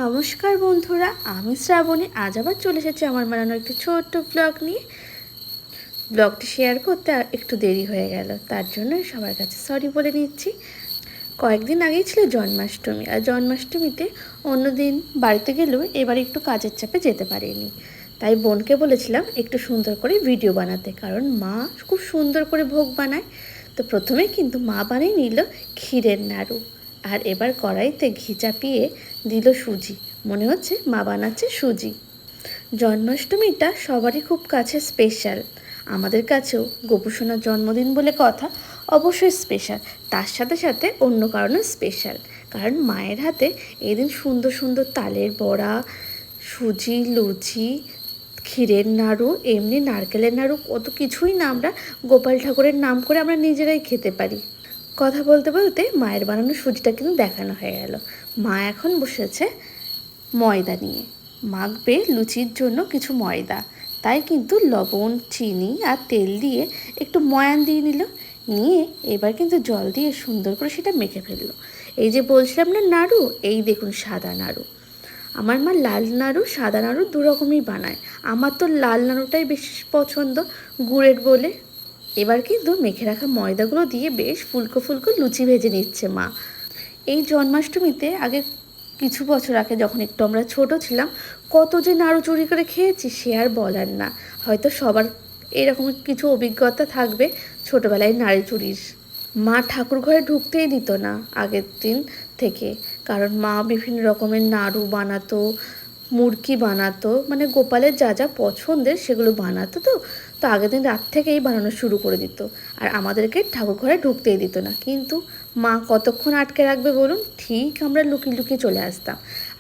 নমস্কার বন্ধুরা, আমি শ্রাবণী। আজ আবার চলে এসেছি আমার বানানো একটি ছোট্ট ব্লগ নিয়ে। ব্লগটি শেয়ার করতে একটু দেরি হয়ে গেল, তার জন্য সবার কাছে সরি বলে নিচ্ছি। কয়েকদিন আগেই ছিল জন্মাষ্টমী, আর জন্মাষ্টমীতে অন্যদিন বাড়িতে গেলেও এবার একটু কাজের চাপে যেতে পারিনি। তাই বোনকে বলেছিলাম একটু সুন্দর করে ভিডিও বানাতে, কারণ মা খুব সুন্দর করে ভোগ বানায়। তো প্রথমে কিন্তু মা বানিয়ে নিল ক্ষীরের নাড়ু, আর এবার কড়াইতে ঘি চাপিয়ে দিল সুজি। মনে হচ্ছে মা বানাচ্ছে সুজি। জন্মাষ্টমীটা সবারই খুব কাছে স্পেশাল, আমাদের কাছেও গোপুসোনার জন্মদিন বলে কথা, অবশ্যই স্পেশাল। তার সাথে সাথে অন্য কারণেও স্পেশাল, কারণ মায়ের হাতে এই দিন সুন্দর সুন্দর তালের বড়া, সুজি লুচি, ক্ষীরের নাড়ু, এমনি নারকেলের নাড়ু, কত কিছুই না আমরা গোপাল ঠাকুরের নাম করে আমরা নিজেরাই খেতে পারি। কথা বলতে বলতে মায়ের বানানো সুজিটা কিন্তু দেখানো হয়ে গেল। মা এখন বসেছে ময়দা নিয়ে, মাখবে লুচির জন্য কিছু ময়দা। তাই কিন্তু লবণ, চিনি আর তেল দিয়ে একটু ময়ান দিয়ে নিল, নিয়ে এবার কিন্তু জল দিয়ে সুন্দর করে সেটা মেখে ফেললো। এই যে বলছিলাম না নাড়ু, এই দেখুন সাদা নাড়ু। আমার মা লাল নাড়ু সাদা নাড়ু দু রকমই বানায়, আমার তো লাল নাড়ুটাই বেশ পছন্দ গুড়ের বলে। এবার কিন্তু মেখে রাখা ময়দাগুলো দিয়ে বেশ ফুলকো ফুলকো লুচি ভেজে নিচ্ছে মা। এই জন্মাষ্টমীতে আগে কিছু বছর আগে যখন একটু আমরা ছোট ছিলাম, কত যে নাড়ু চুরি করে খেয়েছি সে আর বলার না। হয়তো সবার এরকম কিছু অভিজ্ঞতা থাকবে ছোটোবেলায় নাড়ু চুরির। মা ঠাকুর ঘরে ঢুকতেই দিত না আগের দিন থেকে, কারণ মা বিভিন্ন রকমের নাড়ু বানাতো, মুড়কি বানাতো, মানে গোপালের যা যা পছন্দের সেগুলো বানাতো। তো আগের দিন রাত থেকেই বানানো শুরু করে দিত, আর আমাদেরকে ঠাকুর ঘরে ঢুকতেই দিত না। কিন্তু মা কতক্ষণ আটকে রাখবে বলুন, ঠিক আমরা লুকিয়ে লুকিয়ে চলে আসতাম,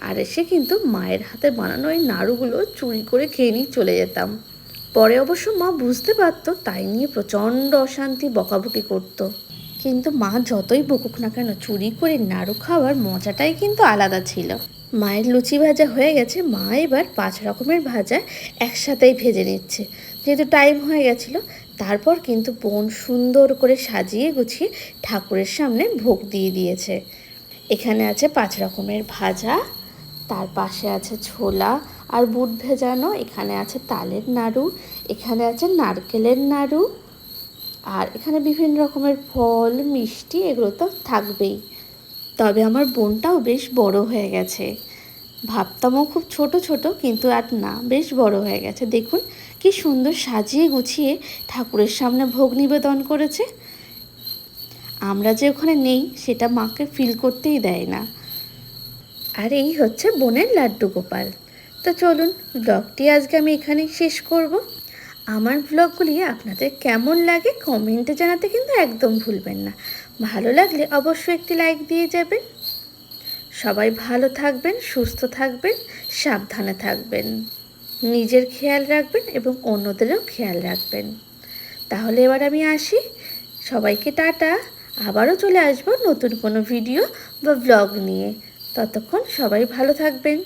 আর এসে কিন্তু মায়ের হাতে বানানো এই নাড়ুগুলো চুরি করে খেয়ে নিয়ে চলে যেতাম। পরে অবশ্য মা বুঝতে পারতো, তাই নিয়ে প্রচণ্ড অশান্তি বকাবকি করতো। কিন্তু মা যতই বকুক না কেন, চুরি করে নাড়ু খাওয়ার মজাটাই কিন্তু আলাদা ছিল। মায়ের লুচি ভাজা হয়ে গেছে, মা এবার 5 রকমের ভাজা একসাথেই ভেজে নিচ্ছে, যেহেতু টাইম হয়ে গেছিলো। তারপর কিন্তু বোন সুন্দর করে সাজিয়ে গুছিয়ে ঠাকুরের সামনে ভোগ দিয়ে দিয়েছে। এখানে আছে 5 রকমের ভাজা, তার পাশে আছে ছোলা আর বুট ভেজানো, এখানে আছে তালের নাড়ু, এখানে আছে নারকেলের নাড়ু, আর এখানে বিভিন্ন রকমের ফল মিষ্টি, এগুলো তো থাকবেই। তবে আমার বোনটাও বেশ বড় হয়ে গেছে, ভাবতামও খুব ছোট ছোট, কিন্তু আর না, বেশ বড় হয়ে গেছে। দেখুন কি সুন্দর সাজিয়ে গুছিয়ে ঠাকুরের সামনে ভোগ নিবেদন করেছে। আমরা যে ওখানে নেই সেটা মাকে ফিল করতেই দেয় না। আর এই হচ্ছে বোনের লাড্ডু গোপাল। তো চলুন, ব্লগটি আজকে আমি এখানেই শেষ করব। আমার ব্লগগুলি আপনাদের কেমন লাগে কমেন্টে জানাতে কিন্তু একদম ভুলবেন না। ভালো লাগলে অবশ্যই একটি লাইক দিয়ে যাবেন। সবাই ভালো থাকবেন, সুস্থ থাকবেন, সাবধানে থাকবেন, নিজের খেয়াল রাখবেন এবং অন্যদেরও খেয়াল রাখবেন। তাহলে এবার আমি আসি, সবাইকে টাটা। আবারও চলে আসবো নতুন কোনো ভিডিও বা ব্লগ নিয়ে। ততক্ষণ সবাই ভালো থাকবেন।